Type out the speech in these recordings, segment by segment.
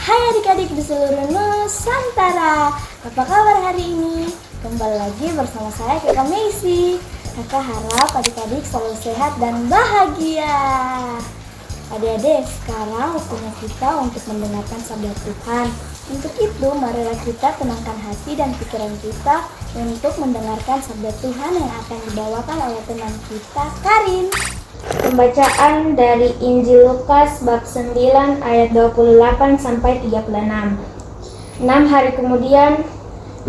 Hai adik-adik di seluruh Nusantara. Apa kabar hari ini? Kembali lagi bersama saya Kakak Meisi. Kakak harap adik-adik selalu sehat dan bahagia. Adik-adik, sekarang waktunya kita untuk mendengarkan sabda Tuhan. Untuk itu, marilah kita tenangkan hati dan pikiran kita untuk mendengarkan sabda Tuhan yang akan dibawakan oleh teman kita, Karin. Pembacaan dari Injil Lukas bab 9 ayat 28 sampai 36. 6 hari kemudian,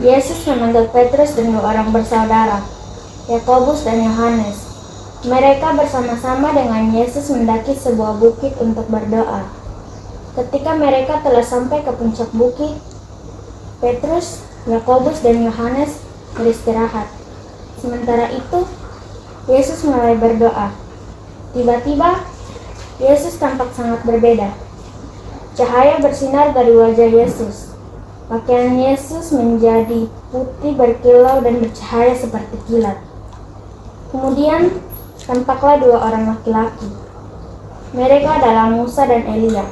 Yesus memanggil Petrus dan 2 orang bersaudara, Yakobus dan Yohanes. Mereka bersama-sama dengan Yesus mendaki sebuah bukit untuk berdoa. Ketika mereka telah sampai ke puncak bukit, Petrus, Yakobus dan Yohanes beristirahat. Sementara itu, Yesus mulai berdoa. Tiba-tiba, Yesus tampak sangat berbeda. Cahaya bersinar dari wajah Yesus. Pakaian Yesus menjadi putih berkilau dan bercahaya seperti kilat. Kemudian, tampaklah 2 orang laki-laki. Mereka adalah Musa dan Elia.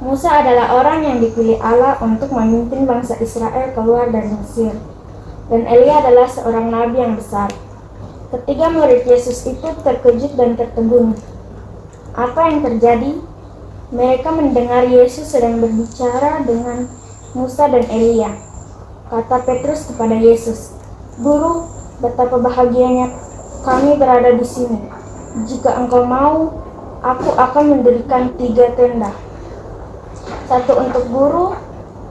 Musa adalah orang yang dipilih Allah untuk memimpin bangsa Israel keluar dari Mesir. Dan Elia adalah seorang nabi yang besar. Ketiga murid Yesus itu terkejut dan tertegun. Apa yang terjadi? Mereka mendengar Yesus sedang berbicara dengan Musa dan Elia. Kata Petrus kepada Yesus, "Guru, betapa bahagianya kami berada di sini. Jika engkau mau, aku akan mendirikan 3 tenda. 1 untuk guru,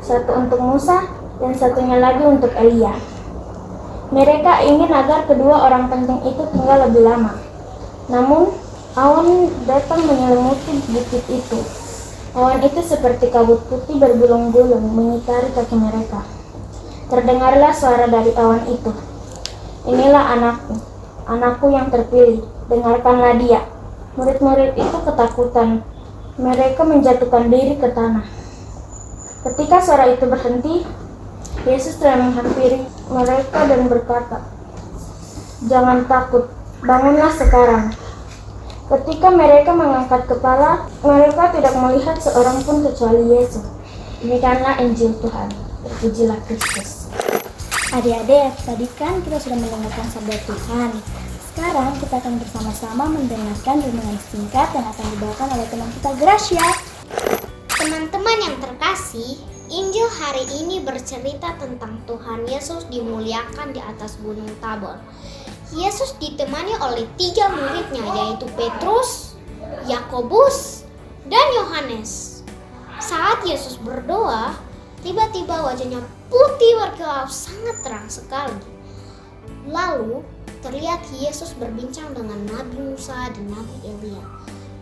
1 untuk Musa, dan 1-nya lagi untuk Elia." Mereka ingin agar kedua orang penting itu tinggal lebih lama. Namun, awan datang menyelimuti bukit itu. Awan itu seperti kabut putih bergulung-gulung mengitari kaki mereka. Terdengarlah suara dari awan itu, "Inilah anakku, anakku yang terpilih, dengarkanlah dia." Murid-murid itu ketakutan. Mereka menjatuhkan diri ke tanah. Ketika suara itu berhenti, Yesus telah menghampiri mereka dan berkata, "Jangan takut, bangunlah sekarang." Ketika mereka mengangkat kepala, mereka tidak melihat seorang pun kecuali Yesus. Demikianlah Injil Tuhan. Terpujilah Kristus. Adik-adik, tadi kan kita sudah mendengarkan sabda Tuhan. Sekarang kita akan bersama-sama mendengarkan renungan singkat yang akan dibawakan oleh teman kita, Gracia. Teman-teman yang terkasih, Injil hari ini bercerita tentang Tuhan Yesus dimuliakan di atas Gunung Tabor. Yesus ditemani oleh 3 muridnya, yaitu Petrus, Yakobus, dan Yohanes. Saat Yesus berdoa, tiba-tiba wajahnya putih berkilau sangat terang sekali. Lalu terlihat Yesus berbincang dengan Nabi Musa dan Nabi Elia.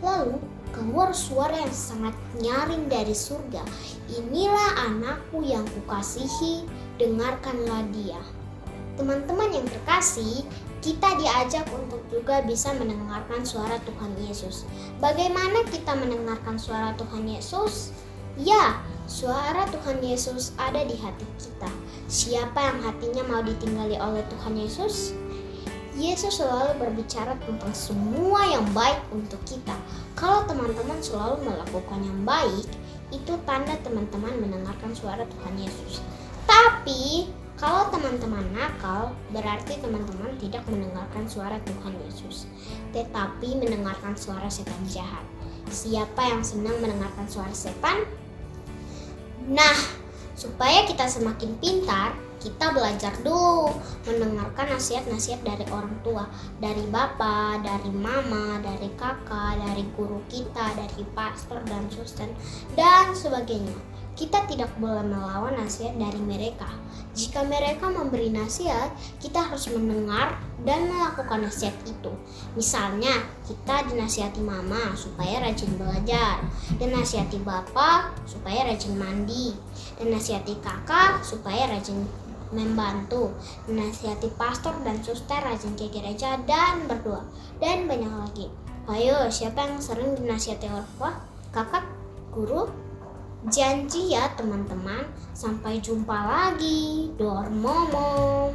Lalu keluar suara yang sangat nyaring dari surga, "Inilah anakku yang kukasihi, dengarkanlah dia." Teman-teman yang terkasih, kita diajak untuk juga bisa mendengarkan suara Tuhan Yesus. Bagaimana kita mendengarkan suara Tuhan Yesus? Ya, suara Tuhan Yesus ada di hati kita. Siapa yang hatinya mau ditinggali oleh Tuhan Yesus? Yesus selalu berbicara tentang semua yang baik untuk kita. Kalau teman-teman selalu melakukan yang baik, itu tanda teman-teman mendengarkan suara Tuhan Yesus. Tapi, kalau teman-teman nakal, berarti teman-teman tidak mendengarkan suara Tuhan Yesus, tetapi mendengarkan suara setan jahat. Siapa yang senang mendengarkan suara setan? Nah, supaya kita semakin pintar, kita belajar dulu mendengarkan nasihat-nasihat dari orang tua, dari bapak, dari mama, dari kakak, dari guru kita, dari pastor dan suster, dan sebagainya. Kita tidak boleh melawan nasihat dari mereka. Jika mereka memberi nasihat, kita harus mendengar dan melakukan nasihat itu. Misalnya, kita dinasihati mama supaya rajin belajar, dan nasihati bapak supaya rajin mandi, dan nasihati kakak supaya rajin membantu, nasihati pastor dan suster rajin ke gereja dan berdoa, dan banyak lagi. Ayo, siapa yang sering dinasihati orang tua? Kakak, guru? Janji ya teman-teman, sampai jumpa lagi. Dormomom.